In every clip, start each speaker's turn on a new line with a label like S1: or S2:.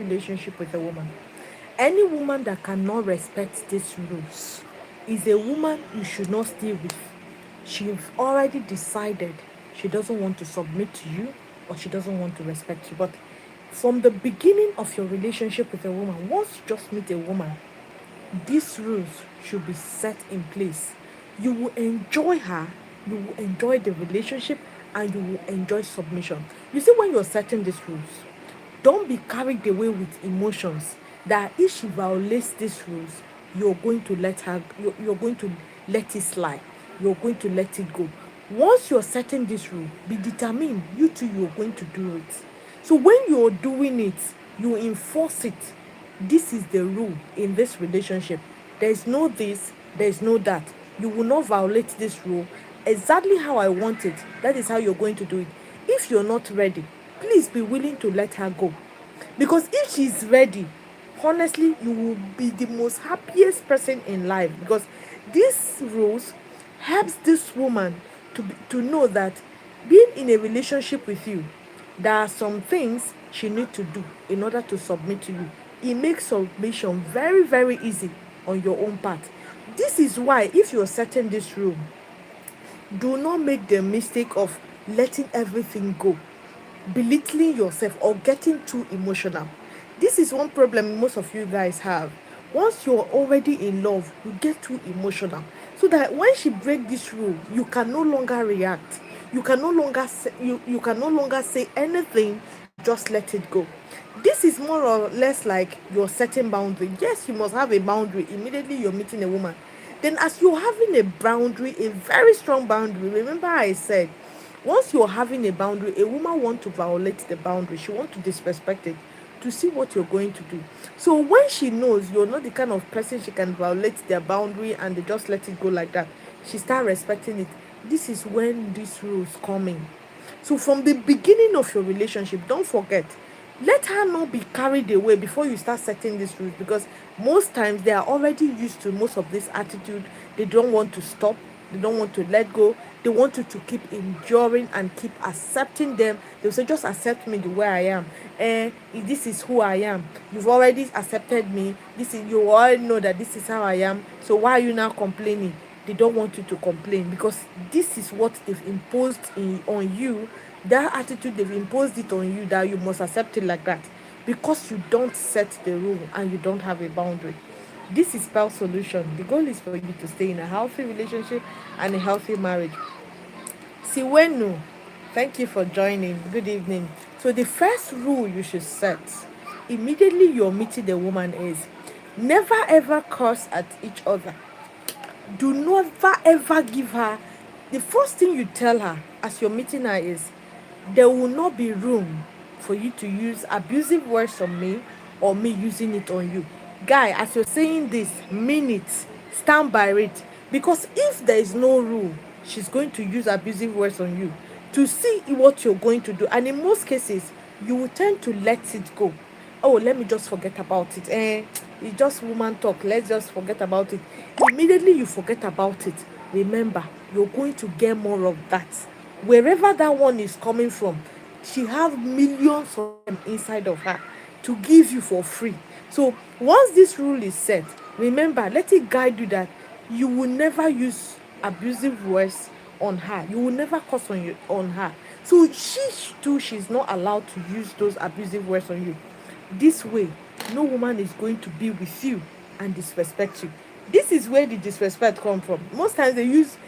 S1: relationship with a woman. Any woman that cannot respect these rules is a woman you should not stay with. She's already decided she doesn't want to submit to you or she doesn't want to respect you. But from the beginning of your relationship with a woman, once you just meet a woman, these rules should be set in place. You will enjoy her, you will enjoy the relationship, and you will enjoy submission. You see, when you're setting these rules, don't be carried away with emotions that if she violates these rules, you're going to let it slide. You're going to let it go. Once you're setting this rule, be determined, you too, you're going to do it. So when you're doing it, you enforce it. This is the rule in this relationship. There is no this, there is no that. You will not violate this rule. Exactly how I want it, that is how you're going to do it. If you're not ready, please be willing to let her go. Because if she's ready, honestly, you will be the most happiest person in life. Because these rules helps this woman to know that being in a relationship with you, there are some things she need to do in order to submit to you. It makes submission very, very easy on your own part. This is why if you're setting this rule, do not make the mistake of letting everything go, belittling yourself, or getting too emotional. This is one problem most of you guys have. Once you're already in love, you get too emotional. So that when she break this rule, you can no longer react. You can no longer say anything, just let it go. This is more or less like your setting boundary. Yes, you must have a boundary immediately you're meeting a woman. Then as you're having a boundary, a very strong boundary, remember I said, once you're having a boundary, a woman want to violate the boundary. She want to disrespect it to see what you're going to do. So when she knows you're not the kind of person she can violate their boundary and they just let it go like that, she start respecting it. This is when these rules come in. So from the beginning of your relationship, don't forget, let her not be carried away before you start setting these rules, because most times they are already used to most of this attitude. They don't want to stop, they don't want to let go, they want you to keep enduring and keep accepting them. They'll say, just accept me the way I am. This is who I am. You've already accepted me. This is, you already know that this is how I am. So why are you now complaining? They don't want you to complain because this is what they've imposed on you. That attitude, they've imposed it on you, that you must accept it like that because you don't set the rule and you don't have a boundary. This is spell solution. The goal is for you to stay in a healthy relationship and a healthy marriage. Siwenu, thank you for joining. Good evening. So the first rule you should set immediately you're meeting the woman is never ever curse at each other. Do never ever give her, the first thing you tell her as you're meeting her is, there will not be room for you to use abusive words on me or me using it on you. Guy, as you're saying this, mean it, stand by it, because if there is no rule, she's going to use abusive words on you to see what you're going to do, and in most cases you will tend to let it go. Oh, let me just forget about it. It's just woman talk, let's just forget about it. Immediately you forget about it, remember, you're going to get more of that. Wherever that one is coming from, she have millions of them inside of her to give you for free. So once this rule is set, remember, let it guide you that you will never use abusive words on her. You will never curse on her. So she's not allowed to use those abusive words on you. This way, no woman is going to be with you and disrespect you. This is where the disrespect come from. Most times they use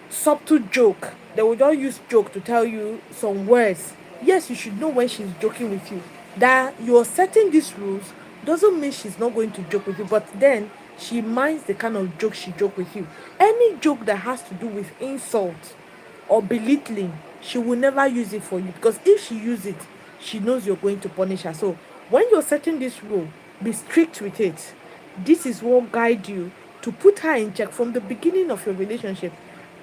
S1: subtle joke. They will just use joke to tell you some words. Yes, you should know when she's joking with you. That you're setting these rules doesn't mean she's not going to joke with you, but then she minds the kind of joke she joke with you. Any joke that has to do with insult or belittling, she will never use it for you, because if she uses it, she knows you're going to punish her. So when you're setting this rule, be strict with it. This is what guide you to put her in check from the beginning of your relationship,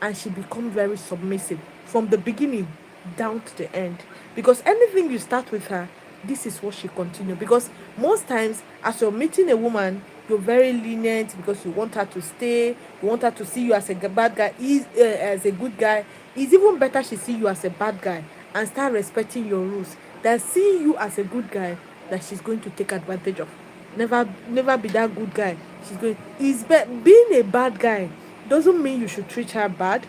S1: and she become very submissive from the beginning down to the end. Because anything you start with her, this is what she continue. Because most times as you're meeting a woman, you're very lenient because you want her to stay, you want her to see you as a bad guy, as a good guy. It's even better she see you as a bad guy and start respecting your rules than seeing you as a good guy that she's going to take advantage of. Never be that good guy. Being a bad guy doesn't mean you should treat her bad,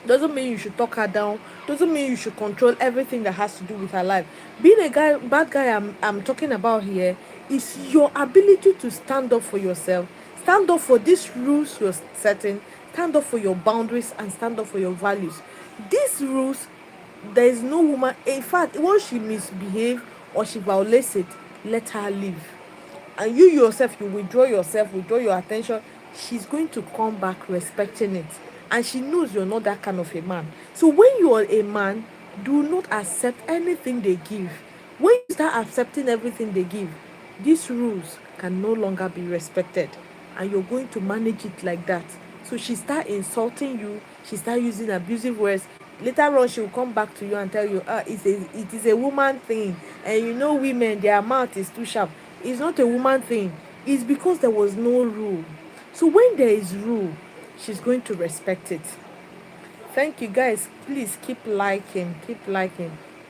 S1: doesn't mean you should talk her down, doesn't mean you should control everything that has to do with her life. Being a bad guy, I'm talking about here, is your ability to stand up for yourself, stand up for these rules you're setting, stand up for your boundaries, and stand up for your values. These rules, there is no woman, in fact, once she misbehave or she violates it, let her leave. And you yourself, you withdraw yourself, withdraw your attention, she's going to come back respecting it. And she knows you're not that kind of a man. So when you are a man, do not accept anything they give. When you start accepting everything they give, these rules can no longer be respected, and you're going to manage it like that. So she start insulting you, she start using abusive words. Later on, she will come back to you and tell you, it is a woman thing, and you know women, their mouth is too sharp. It's not a woman thing. It's because there was no rule. So when there is rule, she's going to respect it. Thank you guys. Please keep liking,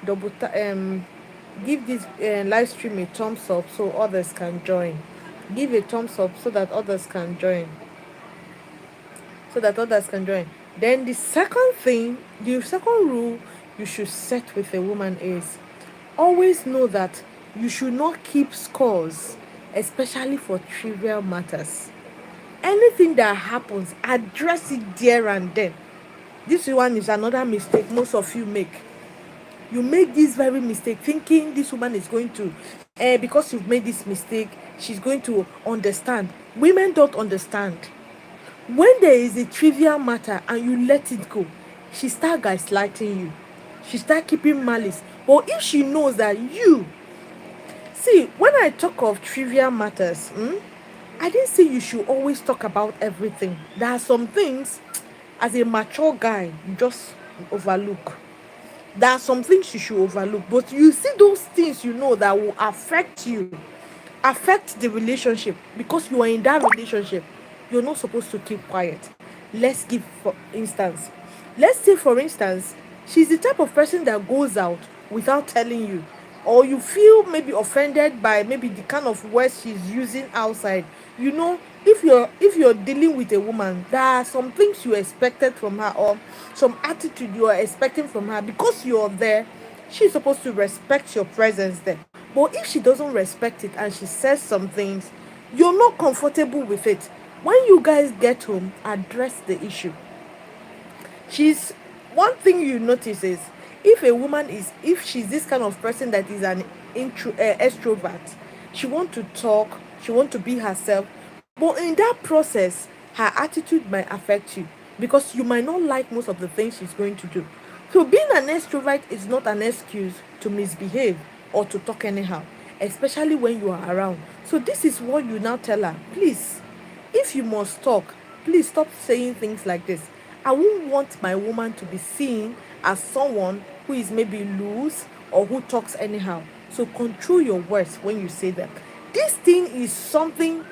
S1: double give this live stream a thumbs up so others can join. Give a thumbs up so that others can join. Then the second rule you should set with a woman is always know that you should not keep scores, especially for trivial matters. Anything that happens, address it there and then. This one is another mistake most of you make. You make this very mistake thinking this woman is going to, because you've made this mistake, she's going to understand. Women don't understand. When there is a trivial matter and you let it go, she start gaslighting you. She start keeping malice. But if she knows that when I talk of trivial matters, I didn't say you should always talk about everything. There are some things, as a mature guy, you just overlook. There are some things you should overlook. But you see those things that will affect the relationship, because you are in that relationship. You're not supposed to keep quiet. Let's say for instance, she's the type of person that goes out without telling you, or you feel maybe offended by maybe the kind of words she's using outside. If you're dealing with a woman, there are some things you expected from her, or some attitude you are expecting from her. Because you're there, she's supposed to respect your presence there. But if she doesn't respect it and she says some things, you're not comfortable with it. When you guys get home, address the issue. She's One thing you notice is, if she's this kind of person that is an extrovert, she want to talk, she want to be herself, but in that process her attitude might affect you, because you might not like most of the things she's going to do. So being an extrovert is not an excuse to misbehave or to talk anyhow, especially when you are around. So this is what you now tell her: please, if you must talk, please stop saying things like this. I won't want my woman to be seen as someone who is maybe loose or who talks anyhow. So control your words when you say them. This thing is something,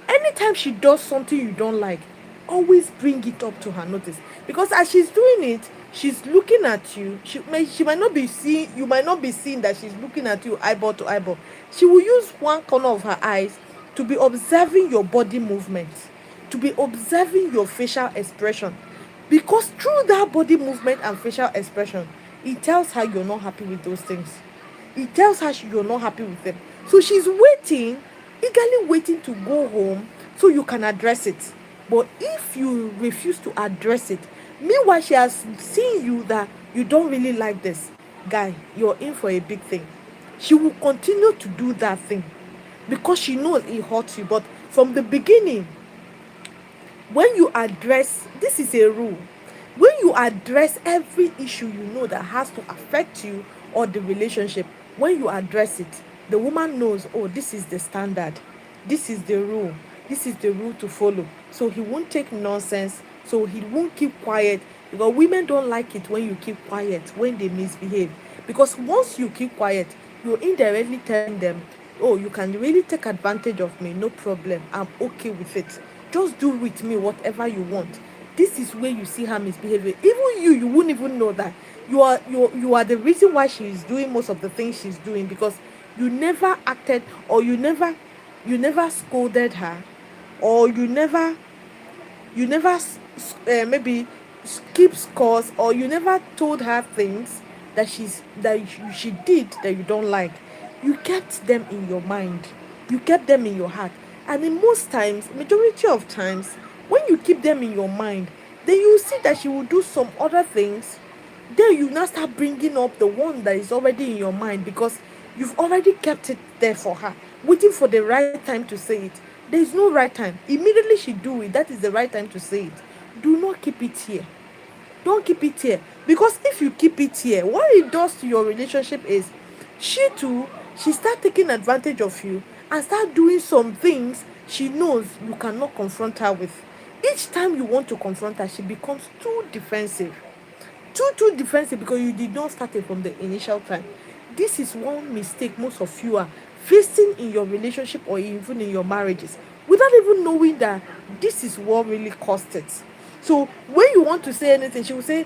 S1: anytime she does something you don't like, always bring it up to her notice. Because as she's doing it, she's looking at you. She might not be seeing, you might not be seeing that she's looking at you eyeball to eyeball. She will use one corner of her eyes to be observing your body movements, to be observing your facial expression. Because through that body movement and facial expression, it tells her you're not happy with those things. It tells her you're not happy with them. So she's waiting, eagerly waiting to go home so you can address it. But if you refuse to address it, meanwhile she has seen you that you don't really like this guy, you're in for a big thing. She will continue to do that thing because she knows it hurts you. But from the beginning, when you address, this is a rule, when you address every issue that has to affect you or the relationship, when you address it, the woman knows, oh, this is the standard, this is the rule, to follow. So he won't take nonsense, so he won't keep quiet. Because women don't like it when you keep quiet when they misbehave. Because once you keep quiet, you're indirectly telling them, oh, you can really take advantage of me, no problem, I'm okay with it, just do with me whatever you want. This is where you see her misbehaving. Even you won't even know that you are the reason why she is doing most of the things she's doing, because you never acted, or you never scolded her, or you never maybe keep scores, or you never told her things that she did that you don't like. You kept them in your mind, you kept them in your heart. And in most times, majority of times, when you keep them in your mind, then you see that she will do some other things. Then you now start bringing up the one that is already in your mind, because you've already kept it there for her, waiting for the right time to say it. There is no right time. Immediately she do it, that is the right time to say it. Do not keep it here. Don't keep it here, because if you keep it here, what it does to your relationship is, she too, she start taking advantage of you, and start doing some things she knows you cannot confront her with. Each time you want to confront her, she becomes too defensive, too defensive, because you did not start it from the initial time. This is one mistake most of you are facing in your relationship, or even in your marriages, without even knowing that this is what really caused it. So when you want to say anything, she will say,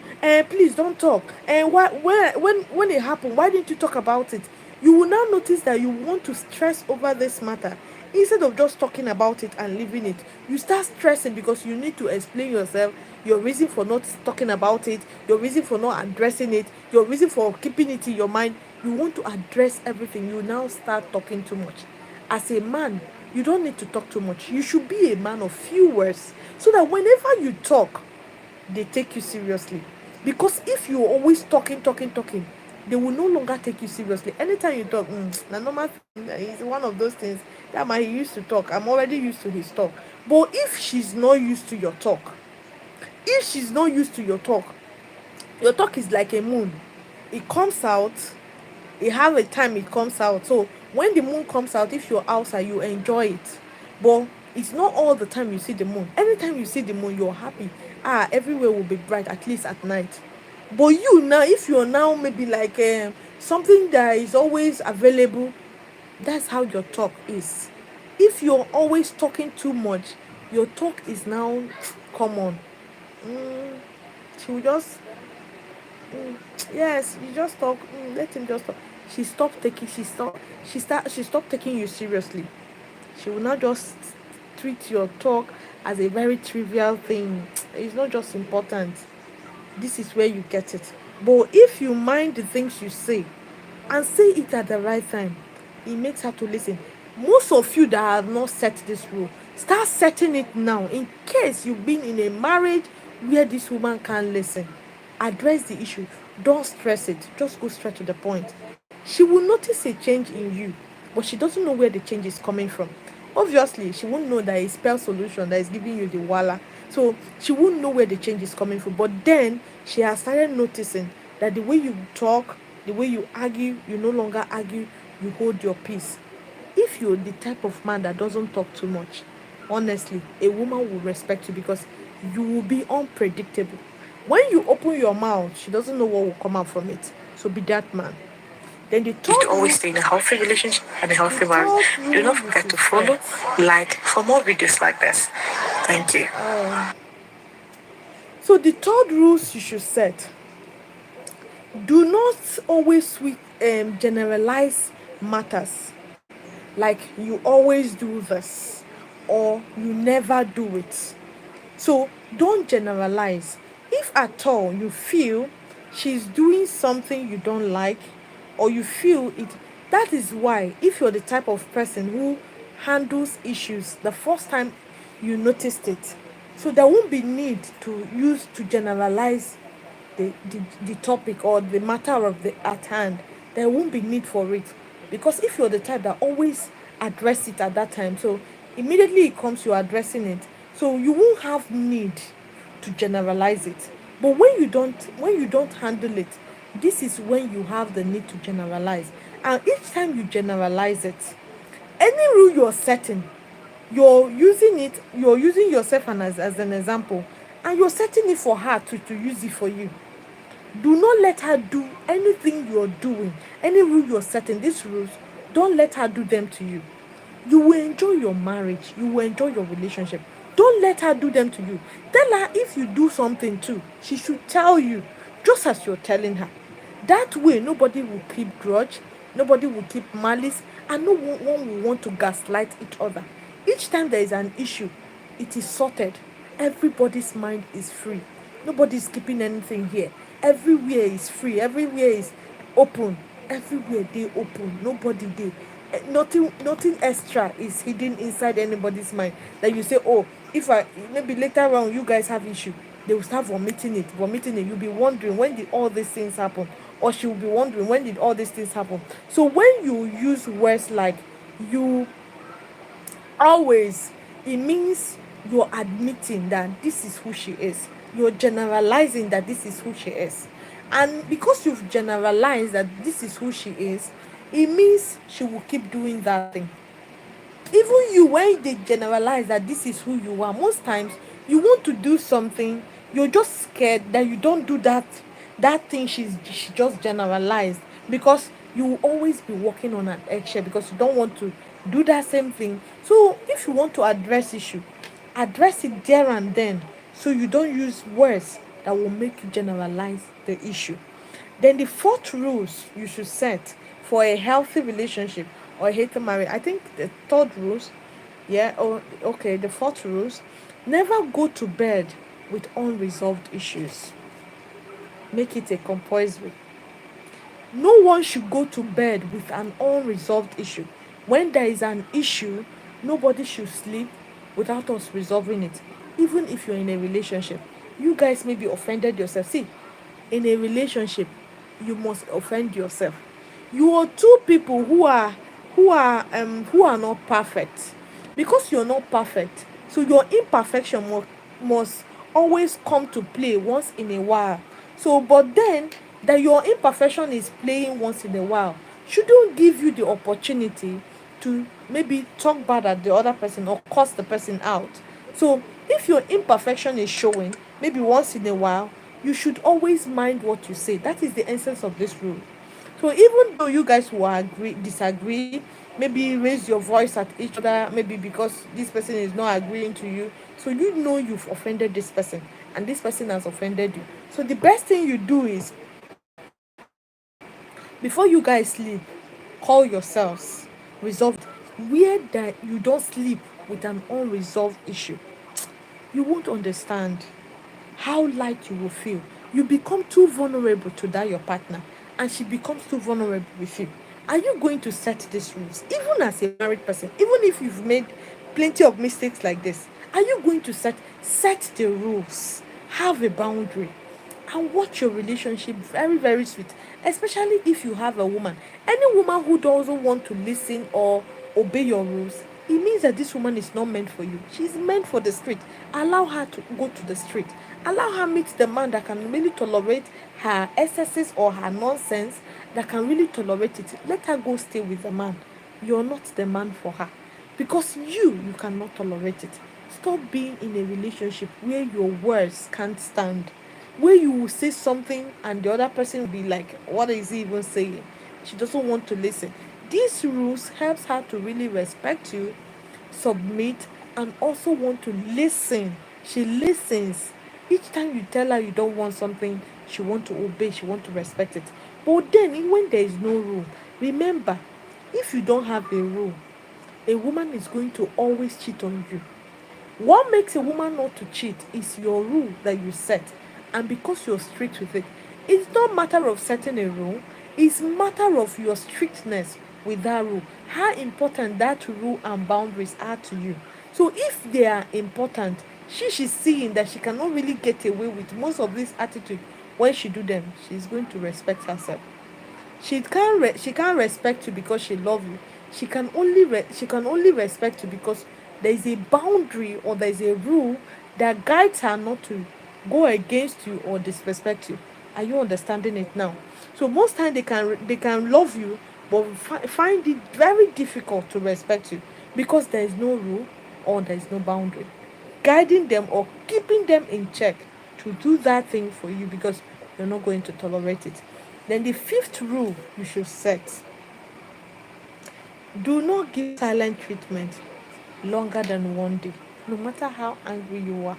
S1: please don't talk. And why, when it happened, why didn't you talk about it? You will now notice that you want to stress over this matter. Instead of just talking about it and leaving it, you start stressing, because you need to explain yourself, your reason for not talking about it, your reason for not addressing it, your reason for keeping it in your mind. You want to address everything. You now start talking too much. As a man, you don't need to talk too much. You should be a man of few words, so that whenever you talk, they take you seriously. Because if you're always talking, they will no longer take you seriously. Anytime you talk, na normal thing, it's one of those things. That man, he used to talk. I'm already used to his talk. But if she's not used to your talk, if she's not used to your talk is like a moon. It comes out, it have a time it comes out. So when the moon comes out, if you're outside, you enjoy it. But it's not all the time you see the moon. Anytime you see the moon, you're happy. Everywhere will be bright, at least at night. But you now, if you're now maybe like something that is always available, that's how your talk is. If you're always talking too much, your talk is now common. Mm, she will just yes, you just talk. Let him just talk. She stopped taking. She stopped taking you seriously. She will not just treat your talk as a very trivial thing. It's not just important. This is where you get it. But if you mind the things you say, and say it at the right time, it makes her to listen. Most of you that have not set this rule, start setting it now, in case you've been in a marriage where this woman can't listen. Address the issue. Don't stress it. Just go straight to the point. She will notice a change in you, but she doesn't know where the change is coming from. Obviously, she won't know that it's spell solution that is giving you the wala. So she won't know where the change is coming from. But then she has started noticing that the way you talk, the way you argue, you no longer argue, you hold your peace. If you're the type of man that doesn't talk too much, honestly, a woman will respect you, because you will be unpredictable. When you open your mouth, she doesn't know what will come out from it. So be that man. Then the
S2: You
S1: third
S2: to always
S1: rule,
S2: stay in a healthy relationship and a
S1: the
S2: healthy marriage.
S1: third
S2: Do
S1: rule
S2: not
S1: you
S2: forget
S1: should
S2: to follow,
S1: set.
S2: like for more videos like this. Thank you.
S1: So the third rules you should set: do not always generalize matters, like you always do this, or you never do it. So don't generalize. If at all you feel she's doing something you don't like, or you feel it, that is why, if you're the type of person who handles issues the first time you noticed it, so there won't be need to generalize the topic or the matter of the at hand. There won't be need for it, because if you're the type that always address it at that time, so immediately it comes, you're addressing it, so you won't have need to generalize it. But when you don't handle it, this is when you have the need to generalize. And each time you generalize it, any rule you're setting, you're using yourself as an example, and you're setting it for her to use it for you. Do not let her do anything you're doing, any rule you're setting, these rules, don't let her do them to you. You will enjoy your marriage, you will enjoy your relationship. Don't let her do them to you. Tell her, if you do something too, she should tell you, just as you're telling her. That way nobody will keep grudge, Nobody will keep malice, and no one will want to gaslight each other. Each time there is an issue, it is sorted. Everybody's mind is free. Nobody's keeping anything here. Everywhere is free. Everywhere is open. Everywhere they open. Nobody they. Nothing extra is hidden inside anybody's mind that you say, oh, if I maybe later on you guys have issue, they will start vomiting it. You'll be wondering when did all these things happen, or she will be wondering when did all these things happen. So when you use words like you always, it means you're admitting that this is who she is. You're generalizing that this is who she is. And because you've generalized that this is who she is, it means she will keep doing that thing. Even you, when they generalize that this is who you are, most times you want to do something, you're just scared that you don't do that thing she just generalized, because you will always be walking on an eggshell because you don't want to do that same thing. So if you want to address issue, address it there and then, so you don't use words that will make you generalize the issue. Then the fourth rules you should set for a healthy relationship or a healthy marriage. I think the third rules, yeah, or okay, the fourth rules: never go to bed with unresolved issues. Make it a compulsory. No one should go to bed with an unresolved issue. When there is an issue, nobody should sleep without us resolving it. Even if you're in a relationship, you guys may be offended yourself. See, in a relationship, you must offend yourself. You are two people who are not perfect. Because you're not perfect, so your imperfection must always come to play once in a while. So but then that your imperfection is playing once in a while shouldn't give you the opportunity to maybe talk bad at the other person or curse the person out. So if your imperfection is showing maybe once in a while, you should always mind what you say. That is the essence of this rule. So even though you guys will disagree, maybe raise your voice at each other, maybe because this person is not agreeing to you, so you know you've offended this person and this person has offended you. So the best thing you do is, before you guys sleep, call yourselves, resolve it. Where that you don't sleep with an unresolved issue, you won't understand how light you will feel. You become too vulnerable to that your partner, and she becomes too vulnerable with you. Are you going to set these rules, even as a married person, even if you've made plenty of mistakes like this? Are you going to set the rules, have a boundary, and watch your relationship very very sweet, especially if you have a woman. Any woman who doesn't want to listen or obey your rules, it means that this woman is not meant for you. She's meant for the street. Allow her to go to the street. Allow her meet the man that can really tolerate her excesses or her nonsense, that can really tolerate it. Let her go stay with the man. You're not the man for her, because you cannot tolerate it. Stop being in a relationship where your words can't stand, where you will say something and the other person will be like, what is he even saying? She doesn't want to listen. These rules helps her to really respect you, submit, and also want to listen. She listens. Each time you tell her you don't want something, she want to obey, she want to respect it. But then when there is no rule, remember, if you don't have a rule, a woman is going to always cheat on you. What makes a woman not to cheat is your rule that you set, and because you're strict with it. It's not matter of setting a rule, it's matter of your strictness with that rule. How important that rule and boundaries are to you. So if they are important, she's seeing that she cannot really get away with most of this attitude. When she do them, she's going to respect herself. She can't respect you because she love you. She can only respect you because there is a boundary or there is a rule that guides her not to go against you or disrespect you. Are you understanding it now? So most time they can love you, but find it very difficult to respect you because there is no rule or there is no boundary guiding them or keeping them in check to do that thing for you, because you're not going to tolerate it. Then the fifth rule you should set: do not give silent treatment longer than one day, no matter how angry you are,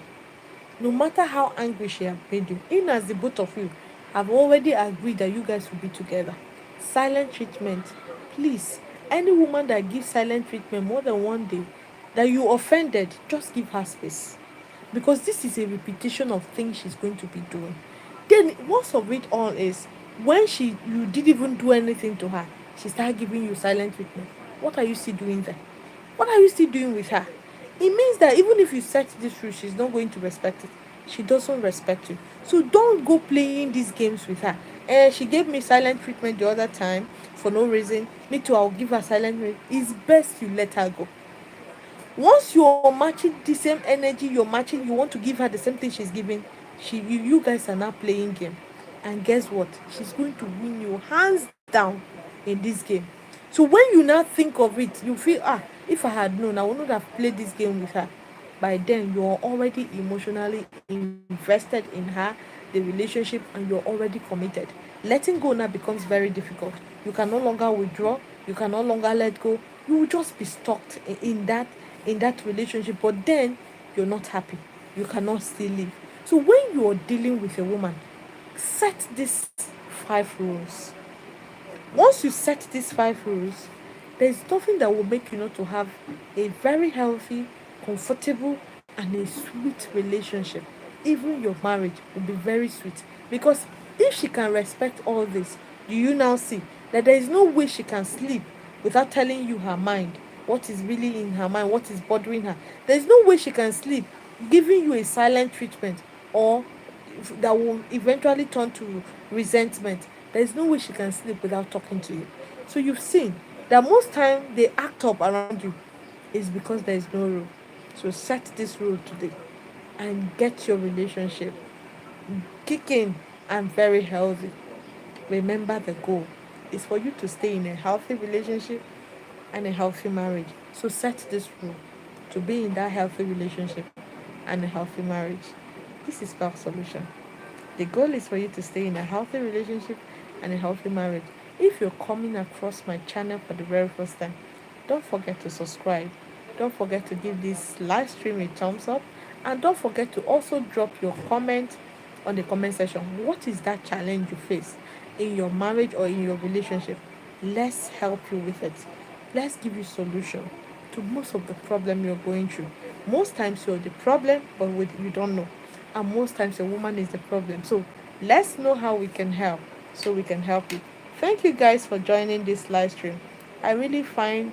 S1: no matter how angry she has made you. In as the both of you have already agreed that you guys will be together, silent treatment Please, any woman that gives silent treatment more than one day, that you offended, just give her space. Because this is a repetition of things she's going to be doing. Then worst of it all is when you didn't even do anything to her, she started giving you silent treatment. What are you still doing there? What are you still doing with her? It means that even if you set this rule, she's not going to respect it. She doesn't respect you. So don't go playing these games with her. She gave me silent treatment the other time for no reason. Me too, I'll give her silent treatment. It's best you let her go. Once you're matching the same energy, you're matching, you want to give her the same thing she's giving, you guys are now playing game. And guess what? She's going to win you hands down in this game. So when you now think of it, you feel, if I had known, I would not have played this game with her. By then you're already emotionally invested in her, the relationship, and you're already committed. Letting go now becomes very difficult. You can no longer withdraw, you can no longer let go. You will just be stuck in that relationship, but then you're not happy. You cannot still live. So when you're dealing with a woman, set these 5 rules. Once you set these 5 rules, there's nothing that will make you not to have a very healthy, comfortable, and a sweet relationship. Even your marriage will be very sweet. Because if she can respect all this, do you now see that there is no way she can sleep without telling you her mind, what is really in her mind, what is bothering her? There's no way she can sleep giving you a silent treatment, or that will eventually turn to resentment. There is no way she can sleep without talking to you. So you've seen that most time they act up around you is because there is no rule. So set this rule today and get your relationship kicking and very healthy. Remember, the goal is for you to stay in a healthy relationship and a healthy marriage. So set this rule to be in that healthy relationship and a healthy marriage. This is Spark Solution. The goal is for you to stay in a healthy relationship and a healthy marriage. If you're coming across my channel for the very first time, don't forget to subscribe. Don't forget to give this live stream a thumbs up. And don't forget to also drop your comment on the comment section. What is that challenge you face in your marriage or in your relationship? Let's help you with it. Let's give you solution to most of the problem you're going through. Most times you're the problem, but you don't know. And most times a woman is the problem. So let's know how we can help, so we can help you. Thank you guys for joining this live stream. I really find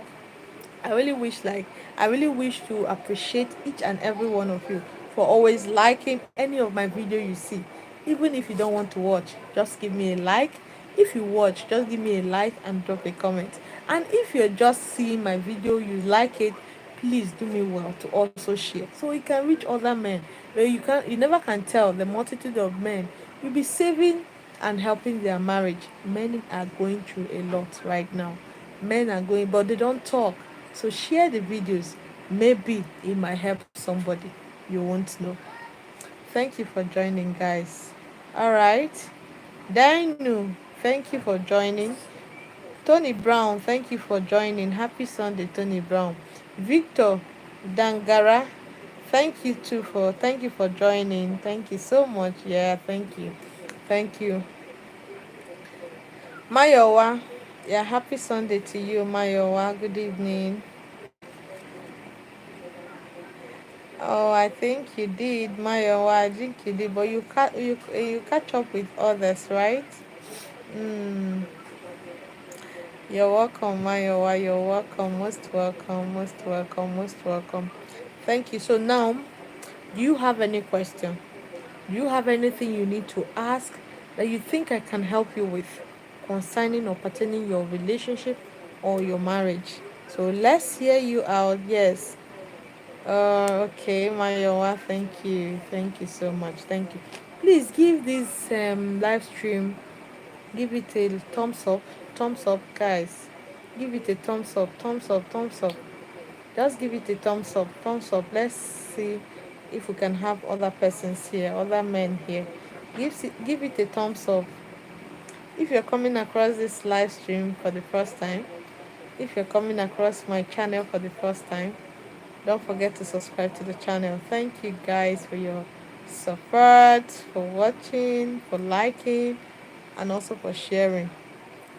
S1: I really wish like I really wish to appreciate each and every one of you for always liking any of my video you see. Even if you don't want to watch, just give me a like. If you watch, just give me a like and drop a comment. And if you're just seeing my video, you like it, please do me well to also share so it can reach other men. Where you never can tell the multitude of men you'll be saving and helping their marriage. Men are going through a lot right now. Men are going, but they don't talk. So share the videos. Maybe it might help somebody. You won't know. Thank you for joining, guys. All right. Dinu, thank you for joining. Tony Brown, thank you for joining. Happy Sunday, Tony Brown. Victor Dangara, thank you for joining. Thank you so much. Yeah, thank you. Thank you. Mayowa, yeah, happy Sunday to you, Mayowa. Good evening. Oh, I think you did, Mayowa. I think you did, but you catch up with others, right? Mm, you're welcome, Mayowa. You're welcome. Most welcome. Most welcome. Most welcome. Thank you. So now, do you have any question? Do you have anything you need to ask that you think I can help you with concerning or pertaining your relationship or your marriage? So let's hear you out. Yes. Okay, Mayowa, thank you. Thank you so much. Thank you. Please give this live stream, give it a thumbs up. Thumbs up, guys. Give it a thumbs up. Thumbs up. Thumbs up. Just give it a thumbs up. Thumbs up. Let's see if we can have other persons here, other men here. Give it a thumbs up. If you're coming across this live stream for the first time, if you're coming across my channel for the first time, don't forget to subscribe to the channel. Thank you guys for your support, for watching, for liking, and also for sharing.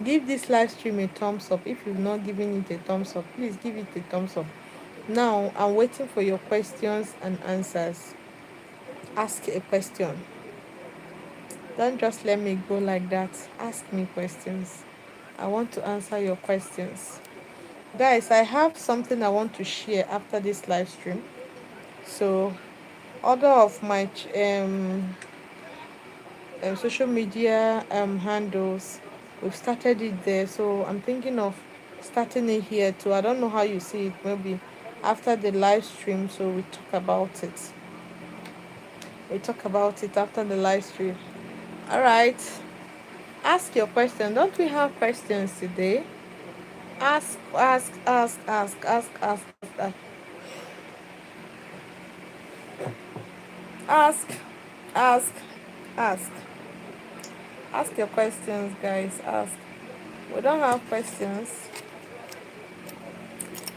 S1: Give this live stream a thumbs up. If you've not given it a thumbs up, please give it a thumbs up. Now I'm waiting for your questions and answers. Ask a question. Don't just let me go like that. Ask me questions. I want to answer your questions. Guys, I have something I want to share after this live stream. So, other of my social media handles, we've started it there. So, I'm thinking of starting it here too. I don't know how you see it. Maybe after the live stream, so we talk about it. We talk about it after the live stream. All right. Ask your question. Don't we have questions today? Ask, ask, ask, ask, ask, ask, ask, ask. Ask, ask, ask. Ask your questions, guys. Ask. We don't have questions.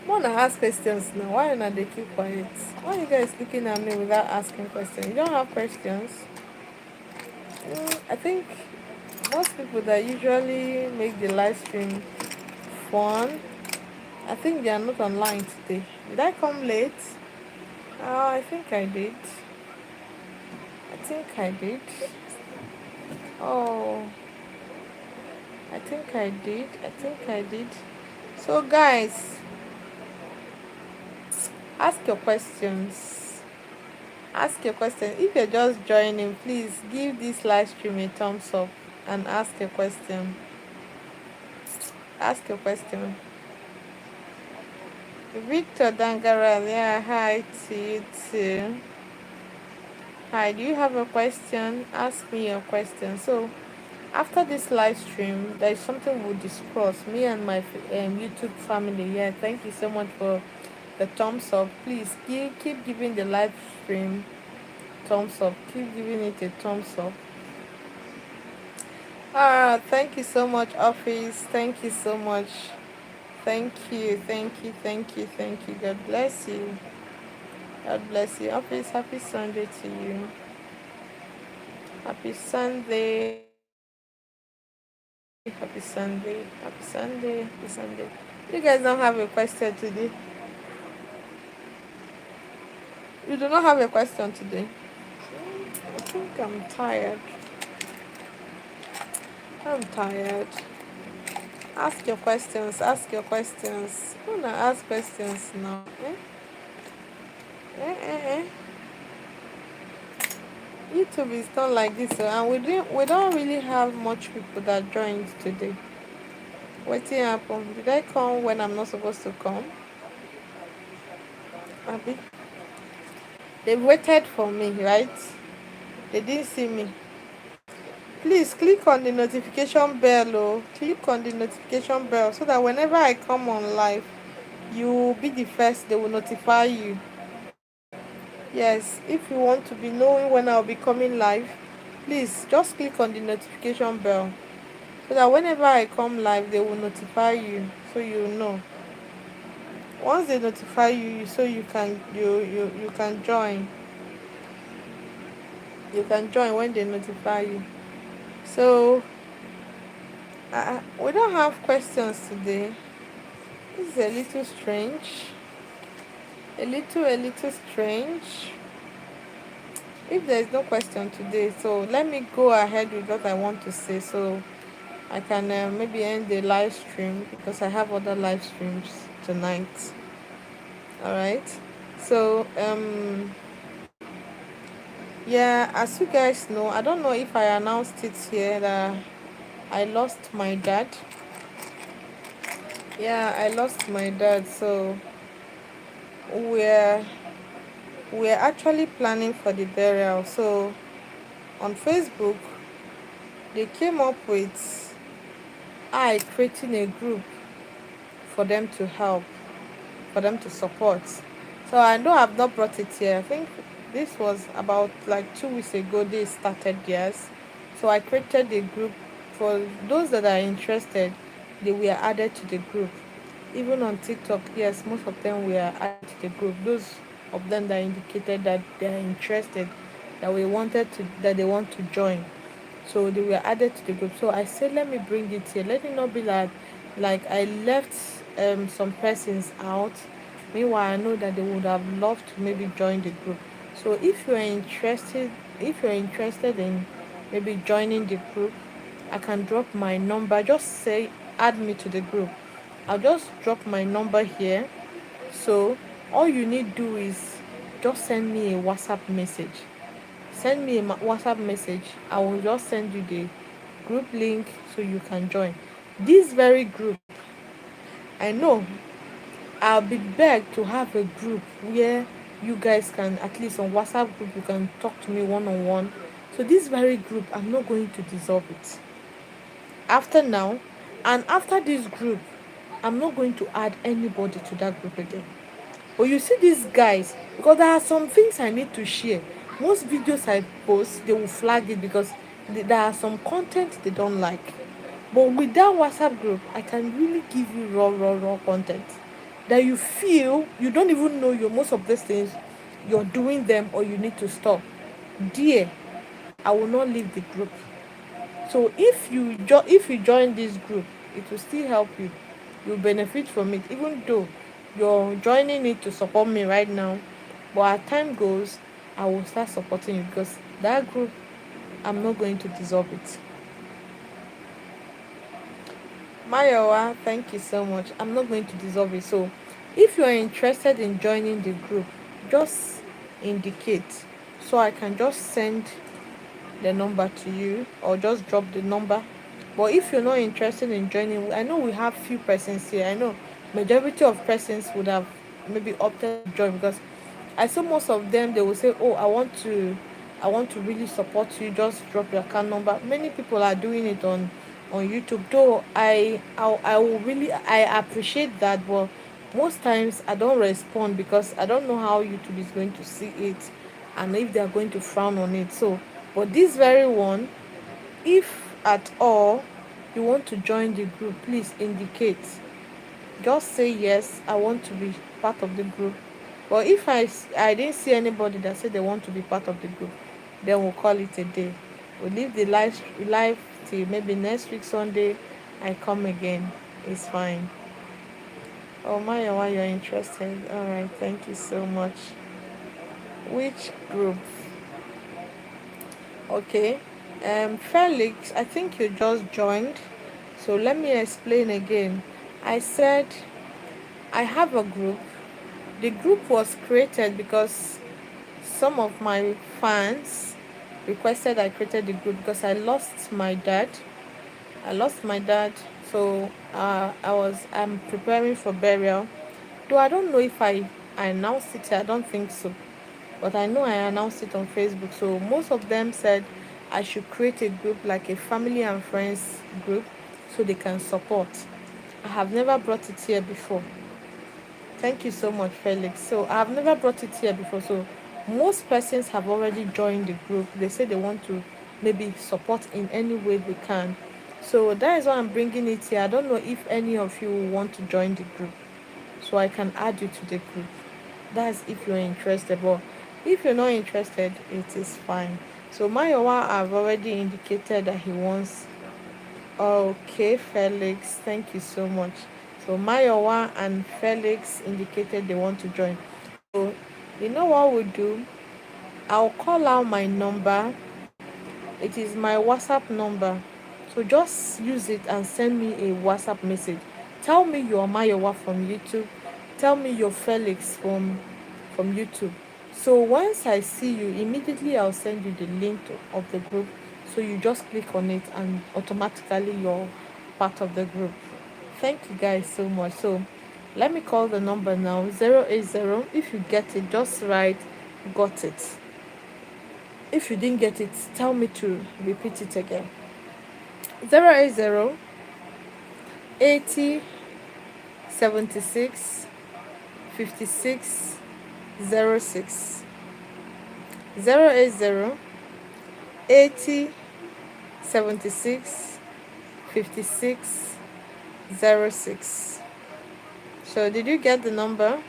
S1: I wanna ask questions now. Why not they keep quiet? Why are you guys looking at me without asking questions? You don't have questions? I think most people that usually make the live stream fun, I think they are not online today. Did I come late? I think I did. I think I did. Oh, I think I did. I think I did. So, guys, ask your questions. Ask your question. If you're just joining, please give this live stream a thumbs up and ask a question. Ask your question. Victor Dangaral, yeah, hi to you too. Hi, do you have a question? Ask me your question. So, after this live stream, there is something we'll discuss. Me and my YouTube family. Yeah, thank you so much for the thumbs up. Please keep giving the live stream thumbs up. Keep giving it a thumbs up. Thank you so much, Office. Thank you so much. Thank you, thank you, thank you, thank you. God bless you. God bless you. Office, happy Sunday to you. Happy Sunday. Happy Sunday. Happy Sunday. Happy Sunday. You guys don't have a question today. You do not have a question today. I think I'm tired. I'm tired. Ask your questions. Ask your questions. I wanna ask questions now. Eh, eh, eh. YouTube is not like this, and we don't really have much people that joined today. Wetin happen? Did I come when I'm not supposed to come? Abi, they waited for me, right? They didn't see me. Please click on the notification bell. Oh, click on the notification bell so that whenever I come on live, you will be the first. They will notify you. Yes, if you want to be knowing when I'll be coming live, please just click on the notification bell so that whenever I come live, they will notify you so you know. Once they notify you, so you can join. You can join when they notify you. So we don't have questions today. This is a little strange. A little strange. If there is no question today, so let me go ahead with what I want to say so I can maybe end the live stream because I have other live streams tonight. All right. So yeah, as you guys know, I don't know if I announced it here that I lost my dad. Yeah, I lost my dad. So we're we're actually planning for the burial. So on Facebook, they came up with I creating a group for them to help, for them to support. So I know I've not brought it here. I think this was about like 2 weeks ago they started theirs. So I created a group for those that are interested. They were added to the group. Even on TikTok, yes, most of them were added to the group. Those of them that indicated that they are interested, that they want to join. So they were added to the group. So I said, let me bring it here. Let it not be like I left some persons out. Meanwhile, I know that they would have loved to maybe join the group. So if you're interested in maybe joining the group, I can drop my number. Just say add me to the group. I'll just drop my number here. So all you need do is just send me a WhatsApp message. Send me a WhatsApp message. I will just send you the group link so you can join. This very group, I know I'll be begged to have a group where you guys can, at least on WhatsApp group, you can talk to me one on one. So this very group, I'm not going to dissolve it. After now, and after this group, I'm not going to add anybody to that group again. But you see these guys, because there are some things I need to share. Most videos I post, they will flag it because there are some content they don't like. But with that WhatsApp group, I can really give you raw content that you feel you don't even know you most of these things you're doing them or you need to stop. Dear, I will not leave the group. So if you join this group, it will still help you. You'll benefit from it, even though you're joining it to support me right now. But as time goes, I will start supporting you because that group, I'm not going to dissolve it. Mayowa, thank you so much. I'm not going to dissolve it. So if you are interested in joining the group, just indicate so I can just send the number to you or just drop the number. But if you're not interested in joining, I know we have few persons here. I know majority of persons would have maybe opted to join because I saw most of them they will say, oh, I want to really support you, just drop your account number. Many people are doing it on YouTube. Though I will really I appreciate that, but most times I don't respond because I don't know how YouTube is going to see it and if they are going to frown on it. So but this very one, if at all you want to join the group, please indicate. Just say yes, I want to be part of the group. But if I didn't see anybody that said they want to be part of the group, then we'll call it a day. We'll leave the live till maybe next week Sunday. I come again. It's fine. Oh Maya, why you're interested? All right, thank you so much. Which group? Okay. Felix, I think you just joined. So let me explain again. I said I have a group. The group was created because some of my fans requested I created the group because I lost my dad. I lost my dad, so I'm preparing for burial. Though I don't know if I announced it. I don't think so, but I know I announced it on Facebook. So most of them said I should create a group like a family and friends group so they can support. I have never brought it here before. Thank you so much, Felix. So I've never brought it here before. So most persons have already joined the group. They say they want to maybe support in any way they can. So that is why I'm bringing it here. I don't know if any of you want to join the group, so I can add you to the group. That's if you're interested. But if you're not interested, it is fine. So Mayowa have already indicated that he wants. Okay, Felix, thank you so much. So Mayowa and Felix indicated they want to join. So you know what we'll do? I'll call out my number. It is my WhatsApp number. So just use it and send me a WhatsApp message. Tell me you're Mayowa from YouTube. Tell me you're Felix from YouTube. So once I see you, immediately I'll send you the link of the group. So you just click on it and automatically you're part of the group. Thank you guys so much. So let me call the number now 080. If you get it, just write got it. If you didn't get it, tell me to repeat it again. 080 80 76 56 06. 080 80 76 56 06. So did you get the number?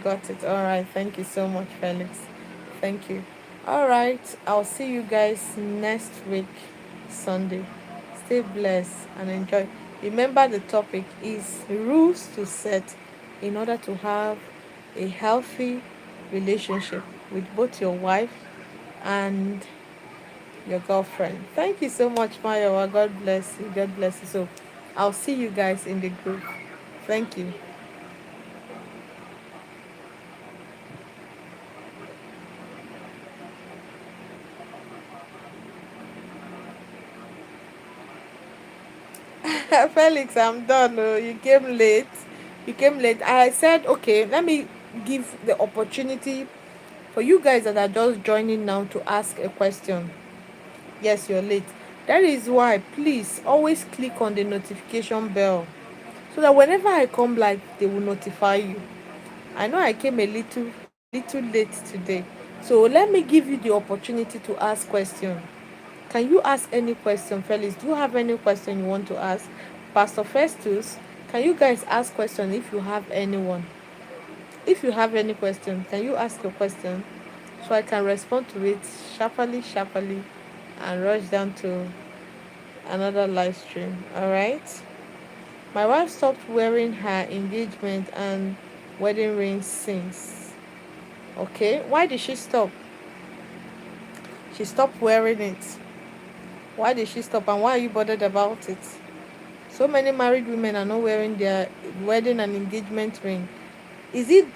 S1: Got it. All right. Thank you so much, Felix. Thank you. All right. I'll see you guys next week. Sunday. Stay blessed and enjoy. Remember, the topic is rules to set in order to have a healthy relationship with both your wife and your girlfriend. Thank you so much, Mayowa. God bless you. God bless you. So I'll see you guys in the group. Thank you. Felix, I'm done. Oh, you came late. You came late. I said, okay, let me give the opportunity for you guys that are just joining now to ask a question. Yes, you're late. That is why, please always click on the notification bell so that whenever I come live, they will notify you. I know I came a little late today. So let me give you the opportunity to ask question. Can you ask any question, Felix? Do you have any question you want to ask? Pastor Festus, can you guys ask question if you have anyone? If you have any question, can you ask your question so I can respond to it sharply, and rush down to another live stream? All right. My wife stopped wearing her engagement and wedding ring since. Okay. Why did she stop? She stopped wearing it. Why did she stop, and why are you bothered about it? So many married women are not wearing their wedding and engagement ring. Is it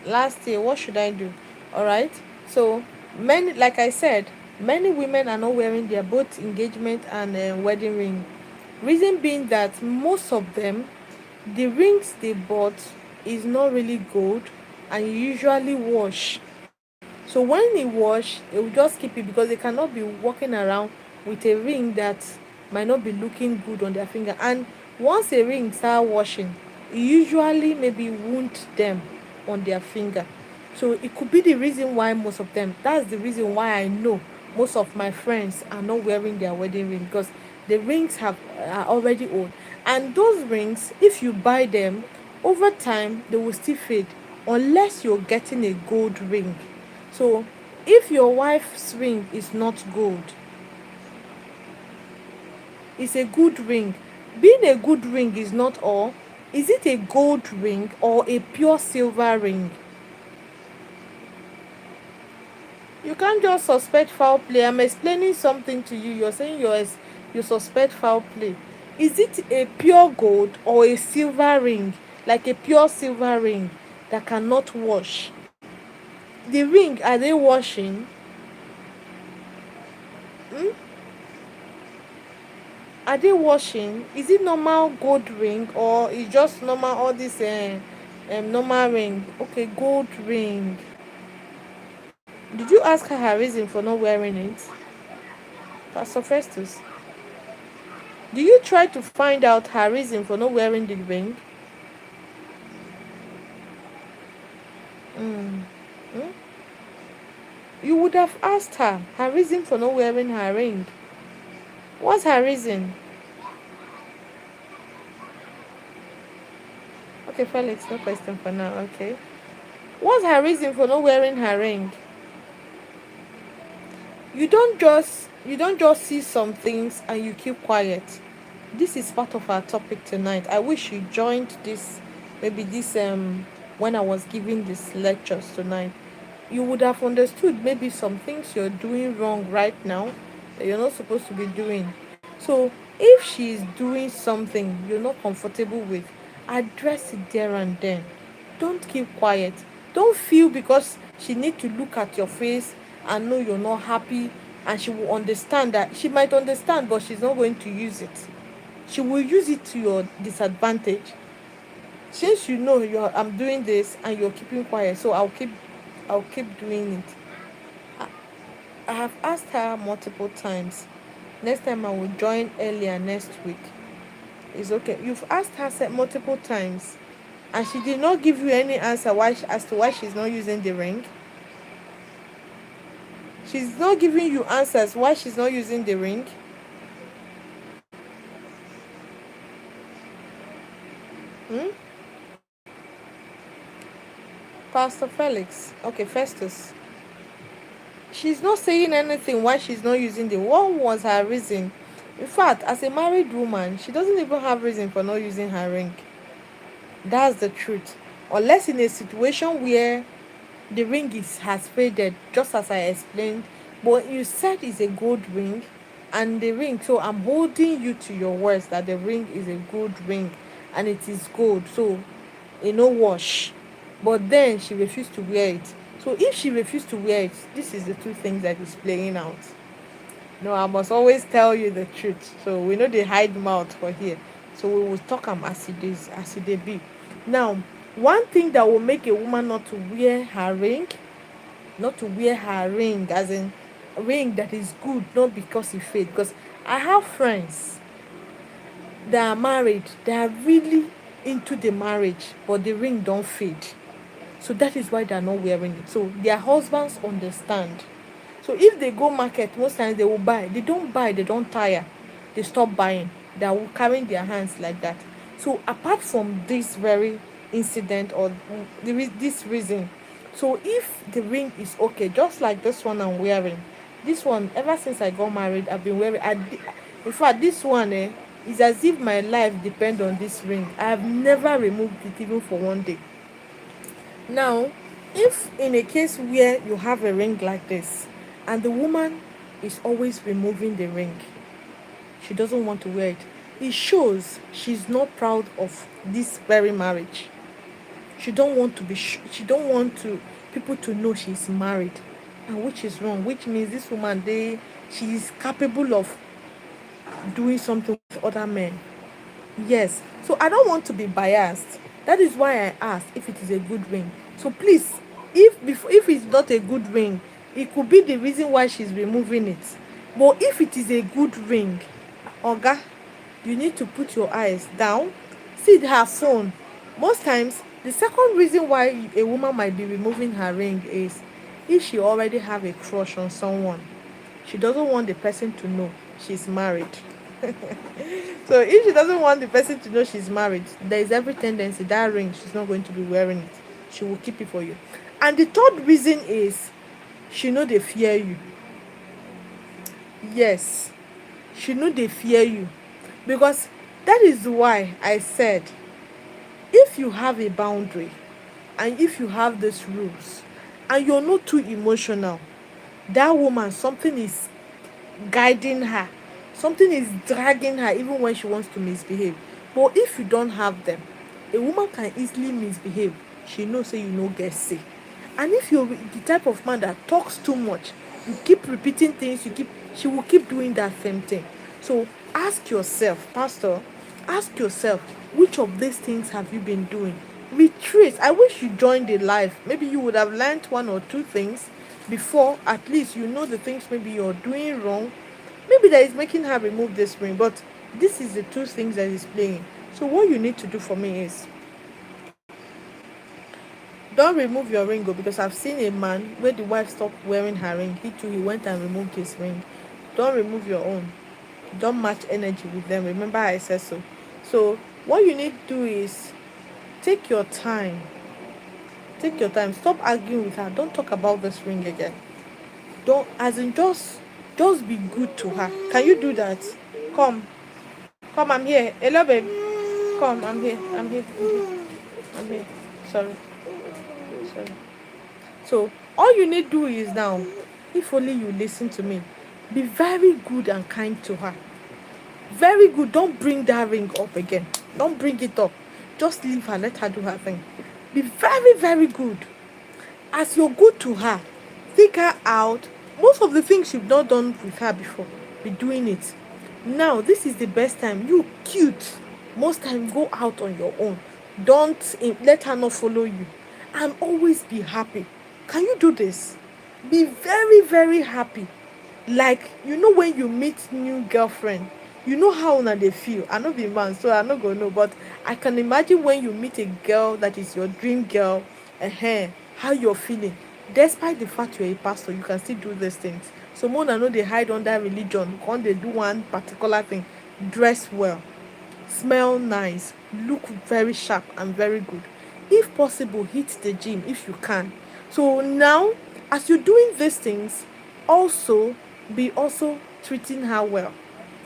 S1: last year? What should I do? All right. So many, like I said, many women are not wearing their both engagement and wedding ring. Reason being that most of them, the rings they bought is not really gold, and you usually wash. So when they wash, they will just keep it because they cannot be walking around with a ring that might not be looking good on their finger. And once a ring start washing, it usually maybe wound them on their finger. So it could be the reason why most of them. That's the reason why I know most of my friends are not wearing their wedding ring because the rings have are already old. And those rings, if you buy them over time, they will still fade unless you're getting a gold ring. So if your wife's ring is not gold, it's a good ring. Being a good ring is not all. Is it a gold ring or a pure silver ring? You can't just suspect foul play. I'm explaining something to you. You're saying you suspect foul play. Is it a pure gold or a silver ring? Like a pure silver ring that cannot wash. The ring, are they washing? Hmm? Are they washing? Is it normal gold ring or is just normal all this normal ring? Okay, gold ring. Did you ask her her reason for not wearing it? Pastor Festus, do you try to find out her reason for not wearing the ring? Mm. Hmm? You would have asked her reason for not wearing her ring. What's her reason? Okay, Felix, no question for now. Okay. What's her reason for not wearing her ring? You don't just see some things and you keep quiet. This is part of our topic tonight. I wish you joined this, maybe this when I was giving these lectures tonight. You would have understood maybe some things you're doing wrong right now that you're not supposed to be doing. So if she's doing something you're not comfortable with, address it there and then. Don't keep quiet. Don't feel because she need to look at your face and know you're not happy, and she will understand. That she might understand, but she's not going to use it. She will use it to your disadvantage. Since you know I'm doing this and you're keeping quiet, so I'll keep doing it. I, I have asked her multiple times. Next time I will join earlier next week. It's okay. You've asked her multiple times and she did not give you any answer as to why she's not using the ring. She's not giving you answers why she's not using the ring. Hmm? Pastor Felix. Okay, Festus. she's not saying anything why she's not using the, what was her reason? In fact, as a married woman, she doesn't even have reason for not using her ring. That's the truth. Unless in a situation where the ring is has faded, just as I explained. But you said it's a gold ring, and the ring. So I'm holding you to your words that the ring is a gold ring, and it is gold. So no wash. But then she refused to wear it. So if she refused to wear it, this is the two things that is playing out. No, I must always tell you the truth. So we know they hide mouth for here. So we will talk am as it is, as it dey be. Now, one thing that will make a woman not to wear her ring, not to wear her ring, as in a ring that is good, not because it fade. Because I have friends that are married, they are really into the marriage, but the ring don't fade. So that is why they are not wearing it. So their husbands understand. So if they go market, most times they will buy. They don't buy, they don't tire. They stop buying. They are carrying their hands like that. So apart from this very incident or this reason, so if the ring is okay, just like this one I'm wearing, this one ever since I got married, I've been wearing. In fact, this one is as if my life depend on this ring. I have never removed it even for one day. Now, if in a case where you have a ring like this and the woman is always removing the ring, she doesn't want to wear it, it shows she's not proud of this very marriage. She don't want to she don't want to people to know she's married, and which is wrong, which means this woman, she is capable of doing something with other men. Yes. So I don't want to be biased. That is why I asked if it is a good ring. So please, if it's not a good ring, it could be the reason why she's removing it. But if it is a good ring, Oga, you need to put your eyes down. See her phone. Most times, the second reason why a woman might be removing her ring is if she already have a crush on someone. She doesn't want the person to know she's married. So if she doesn't want the person to know she's married, there is every tendency that ring she's not going to be wearing it. She will keep it for you. And the third reason is she know they fear you. Yes, she know they fear you. Because that is why I said if you have a boundary and if you have these rules and you're not too emotional, that woman, something is guiding her. Something is dragging her even when she wants to misbehave. But if you don't have them, a woman can easily misbehave. She knows say you no get say. And if you're the type of man that talks too much, you keep repeating things, she will keep doing that same thing. So ask yourself, Pastor, ask yourself, which of these things have you been doing? Retrace. I wish you joined the life. Maybe you would have learned one or two things before. At least you know the things maybe you're doing wrong. Maybe that is making her remove this ring. But this is the two things that is playing. So what you need to do for me is don't remove your ring, because I've seen a man where the wife stopped wearing her ring. He too, he went and removed his ring. Don't remove your own. Don't match energy with them. Remember I said so. So what you need to do is take your time. Take your time. Stop arguing with her. Don't talk about this ring again. Don't, as in, just be good to her. Can you do that? Come. Come, I'm here. Hello, babe. Come, I'm here. I'm here. I'm here. Sorry. Sorry. So all you need to do is now, if only you listen to me, be very good and kind to her. Very good. Don't bring that ring up again. Don't bring it up. Just leave her. Let her do her thing. Be very, very good. As you're good to her, take her out. Most of the things you've not done with her before, be doing it. Now, this is the best time. You cute. Most time, go out on your own. Don't let her not follow you. And always be happy. Can you do this? Be very, very happy. Like, when you meet new girlfriend, you know how una dey feel. I no be man, so I no go know, but I can imagine when you meet a girl that is your dream girl, how you're feeling. Despite the fact you're a pastor, you can still do these things. So more than no dey hide under religion, come dey do one particular thing. Dress well, smell nice, look very sharp and very good. If possible, hit the gym if you can. So now, as you're doing these things, Also, be also treating her well.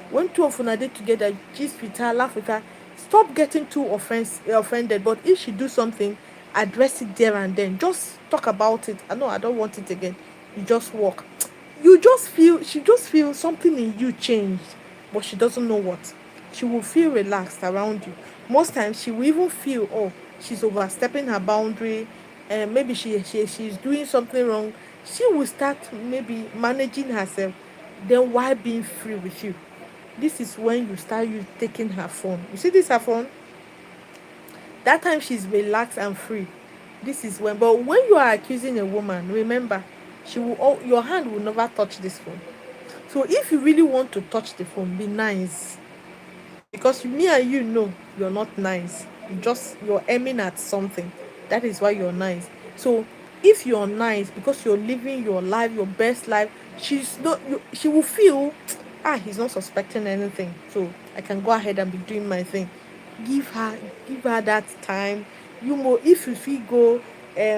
S1: When two of una dey together, gist with her, laugh with her, stop getting too offended. But if she do something, address it there and then. Just talk about it. I know I don't want it again. You just walk. You just feel she just feel something in you changed, but she doesn't know what. She will feel relaxed around you. Most times she will even feel, oh, she's overstepping her boundary, and maybe she's doing something wrong. She will start maybe managing herself, then why being free with you. This is when you start you taking her phone. You see this her phone? That time she's relaxed and free. This is when, but when you are accusing a woman, remember, your hand will never touch this phone. So if you really want to touch the phone, be nice. Because me and you know you're not nice. You're aiming at something. That is why you're nice. So if you're nice because you're living your life, your best life, she will feel, he's not suspecting anything. So I can go ahead and be doing my thing. Give her give her that time. If you feel go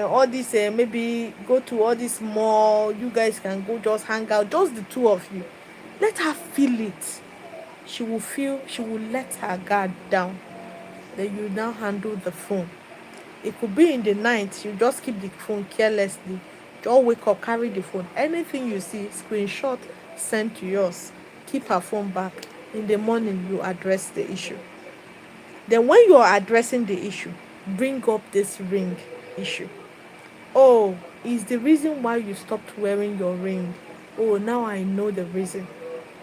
S1: all this maybe go to all this mall, you guys can go just hang out, just the two of you. Let her feel it. She will let her guard down. Then you now handle the phone. It could be in the night, you just keep the phone carelessly. Just wake up, carry the phone. Anything you see, screenshot, send to yours. Keep her phone back. In the morning, you address the issue. Then when you are addressing the issue, bring up this ring issue. Oh, is the reason why you stopped wearing your ring. Oh, now I know the reason.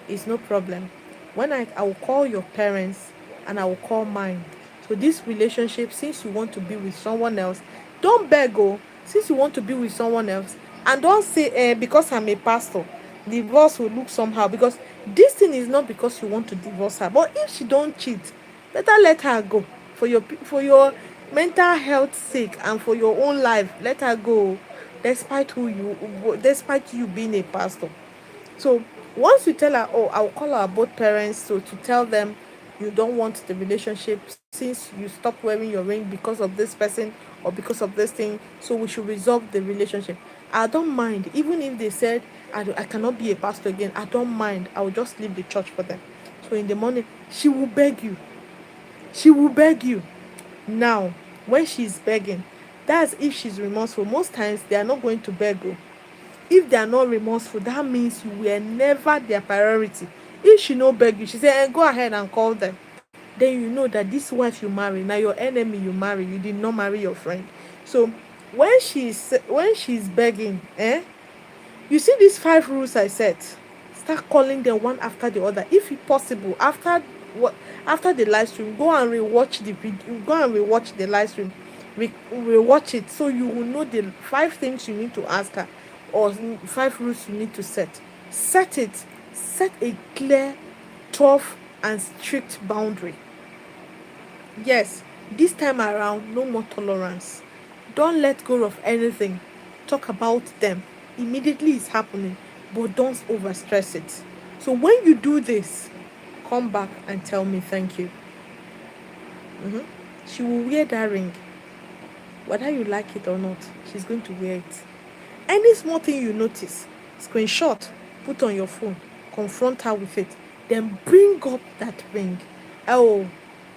S1: It's no problem. I will call your parents and I will call mine. So this relationship, since you want to be with someone else, don't beg. Oh, since you want to be with someone else, and don't say because I'm a pastor, divorce will look somehow. Because this thing is not because you want to divorce her. But if she don't cheat, better let her go for your mental health sake and for your own life. Let her go, despite you being a pastor. So once you tell her, oh, I'll call our both parents so to tell them you don't want the relationship since you stop wearing your ring because of this person or because of this thing, so we should resolve the relationship. I don't mind. Even if they said I cannot be a pastor again, I don't mind. I will just leave the church for them. So in the morning, she will beg you. She will beg you. Now, when she's begging, that's if she's remorseful. Most times they are not going to beg you. If they are not remorseful, that means you were never their priority. If she no beg you, she say go ahead and call them. Then you know that this wife you marry, now your enemy you marry, you did not marry your friend. So when she's begging, you see these 5 rules I set. Start calling them one after the other. If it possible, what after the live stream, go and rewatch the video. Go and rewatch the live stream. Rewatch it so you will know the 5 things you need to ask her, or 5 rules you need to set. Set it. Set a clear, tough, and strict boundary. Yes, this time around, no more tolerance. Don't let go of anything. Talk about them. Immediately it's happening, but don't overstress it. So when you do this, come back and tell me thank you. Mhm. She will wear that ring. Whether you like it or not, she's going to wear it. Any small thing you notice, screenshot, put on your phone, confront her with it, then bring up that ring. Oh,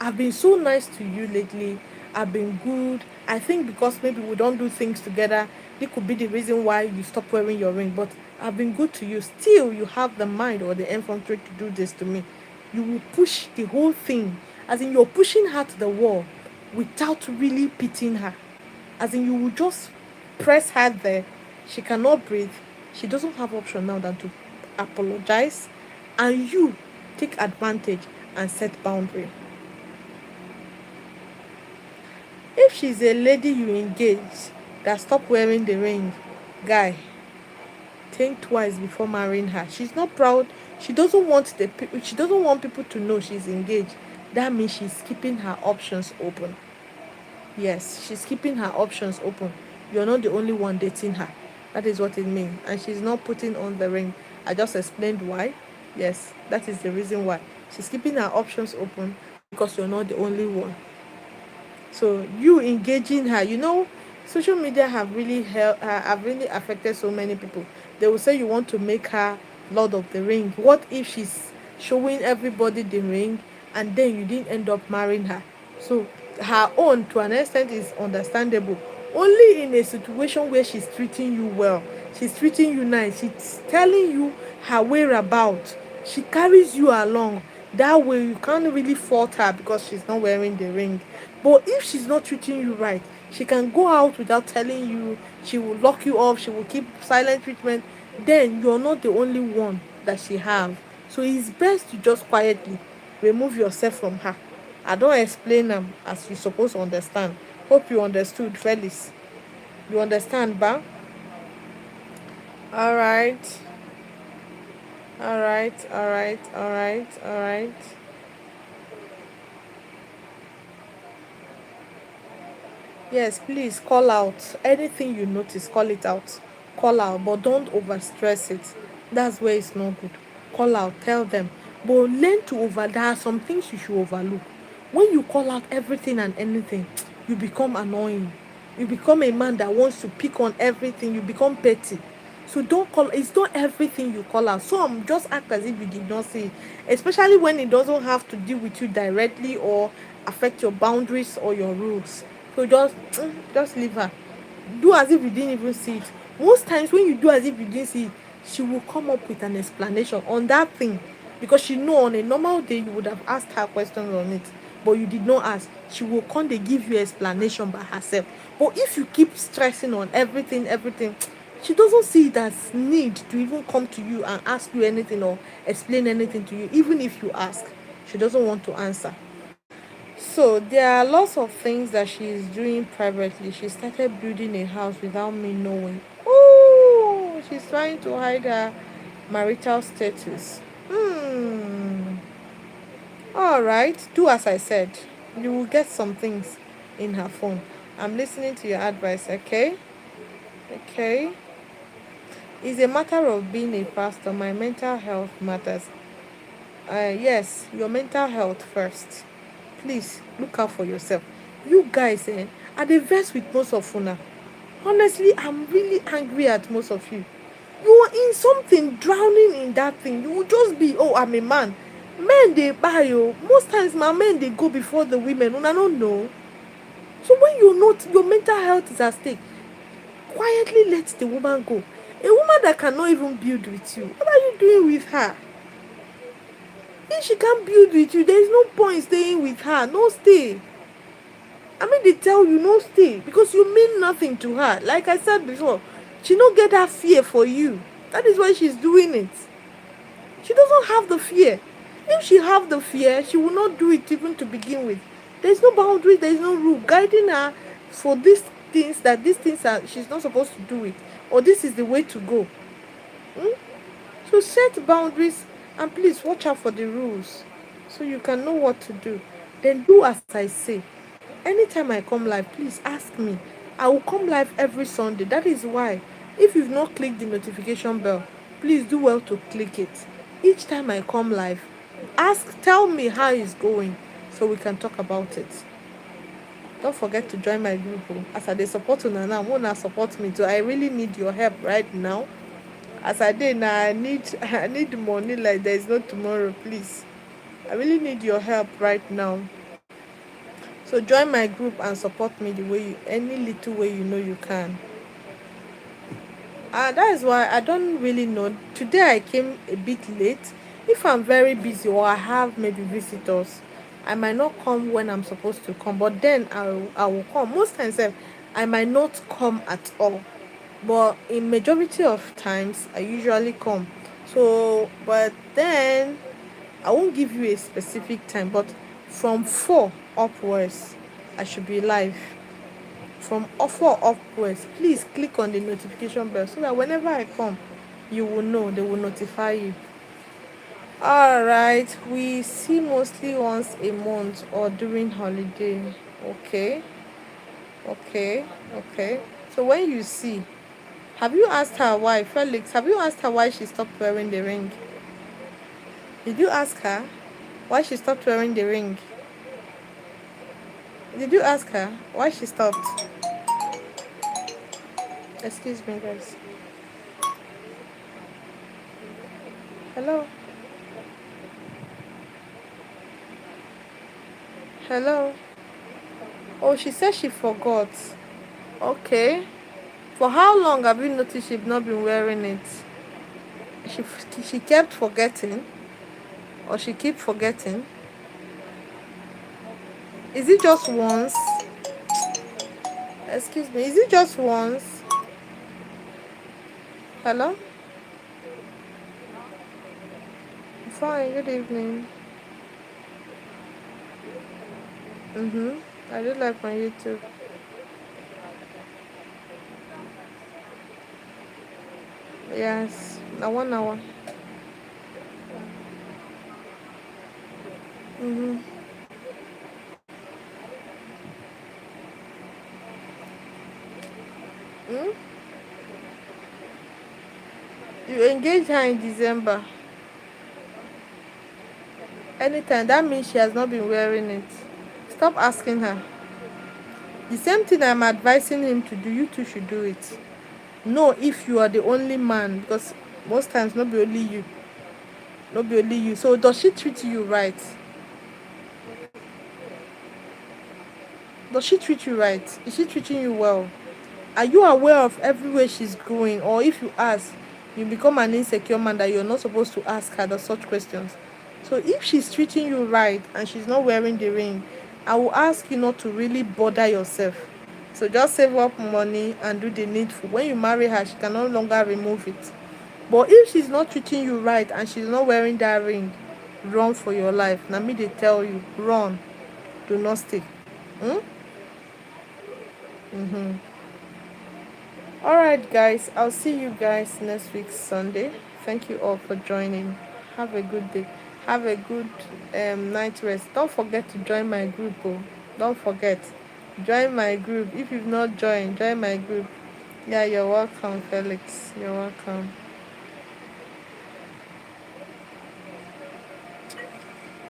S1: I've been so nice to you lately. I've been good. I think because maybe we don't do things together, it could be the reason why you stop wearing your ring. But I've been good to you. Still, you have the mind or the infantry to do this to me. You will push the whole thing, as in you're pushing her to the wall without really pitying her. As in, you will just press her there. She cannot breathe. She doesn't have option now than to apologize, and you take advantage and set boundary. If she's a lady you engage that stop wearing the ring, guy, think twice before marrying her. She's not proud. She doesn't want people to know she's engaged. That means she's keeping her options open. Yes, she's keeping her options open. You're not the only one dating her. That is what it means. And she's not putting on the ring. I just explained why. Yes, that is the reason why. She's keeping her options open because you're not the only one. So you engaging her, social media have really affected so many people. They will say you want to make her Lord of the Ring. What if she's showing everybody the ring and then you didn't end up marrying her? So her own to an extent is understandable. Only in a situation where she's treating you well, she's treating you nice, she's telling you her whereabouts, she carries you along. That way you can't really fault her because she's not wearing the ring. But if she's not treating you right, she can go out without telling you, she will lock you up, she will keep silent treatment, then you're not the only one that she have. So it's best to just quietly remove yourself from her. I don't explain them as you supposed to understand. Hope you understood, Felix. You understand, ba? Alright. Alright. Yes, please call out. Anything you notice, call it out. Call out, but don't overstress it. That's where it's not good. Call out, tell them. But learn to over. There are some things you should overlook. When you call out everything and anything, you become annoying. You become a man that wants to pick on everything. You become petty. So don't call. It's not everything you call out. Some just act as if you did not see it, especially when it doesn't have to deal with you directly or affect your boundaries or your rules. So just leave her. Do as if you didn't even see it. Most times when you do as if you didn't see it, she will come up with an explanation on that thing because she know on a normal day you would have asked her questions on it, but you did not ask. She will come dey give you explanation by herself. But if you keep stressing on everything, she doesn't see it as need to even come to you and ask you anything or explain anything to you. Even if you ask, she doesn't want to answer. So there are lots of things that she is doing privately. She started building a house without me knowing. Oh, she's trying to hide her marital status. All right, do as I said. You will get some things in her phone. I'm listening to your advice, okay? Okay. It's a matter of being a pastor. My mental health matters. Yes, your mental health first. Please look out for yourself. You guys, are dey vex with most of una. Honestly, I'm really angry at most of you. You are in something, drowning in that thing. You will just be, oh, I'm a man. Men dey buy oh. Most times, my men dey go before the women. Una no know. So when you not, your mental health is at stake. Quietly let the woman go. A woman that cannot even build with you. What are you doing with her? If she can't build with you, there is no point staying with her. No stay. I mean, they tell you no stay because you mean nothing to her. Like I said before, she don't get that fear for you. That is why she's doing it. She doesn't have the fear. If she have the fear, she will not do it even to begin with. There's no boundary, there's no rule guiding her for these things are she's not supposed to do it, or this is the way to go. Hmm? So set boundaries and please watch out for the rules so you can know what to do. Then do as I say. Anytime I come live, please ask me. I will come live every Sunday. That is why, if you've not clicked the notification bell, please do well to click it. Each time I come live, tell me how it's going so we can talk about it. Don't forget to join my group. As I dey support una now, una support me too. I really need your help right now. As I dey now, I need money like there is no tomorrow, please. I really need your help right now. So join my group and support me the way any little way you know you can. That is why I don't really know. Today I came a bit late. If I'm very busy or I have maybe visitors, I might not come when I'm supposed to come. But then I will come. Most times I might not come at all. But in majority of times I usually come. So but then I won't give you a specific time, but from 4 upwards, I should be live. From 4 upwards, please click on the notification bell so that whenever I come, you will know, they will notify you. Alright, we see mostly once a month or during holiday. Okay, okay. So when you see, have you asked her why? Felix, have you asked her why she stopped wearing the ring? Did you ask her why she stopped wearing the ring? Did you ask her why she stopped? Excuse me, guys. Hello? Hello? Oh, she said she forgot. Okay. For how long have you noticed she's not been wearing it? She she kept forgetting, or she keep forgetting. Is it just once? Excuse me. Is it just once? Hello? Fine. Good evening. I do like my YouTube. Yes. Now 1 hour. Hmm? You engaged her in December. Anytime. That means she has not been wearing it. Stop asking her. The same thing I'm advising him to do, you two should do it. Know if you are the only man, because most times not be only you. Not be only you. So does she treat you right? Does she treat you right? Is she treating you well? Are you aware of everywhere she's going? Or if you ask, you become an insecure man that you're not supposed to ask her such questions. So if she's treating you right and she's not wearing the ring, I will ask you not to really bother yourself. So just save up money and do the needful. When you marry her, she can no longer remove it. But if she's not treating you right and she's not wearing that ring, run for your life. Now me they tell you, run. Do not stay. Hmm? Alright, guys, I'll see you guys next week, Sunday. Thank you all for joining. Have a good day. Have a good night rest. Don't forget to join my group. Oh. Don't forget. Join my group. If you've not joined, join my group. Yeah, you're welcome, Felix. You're welcome.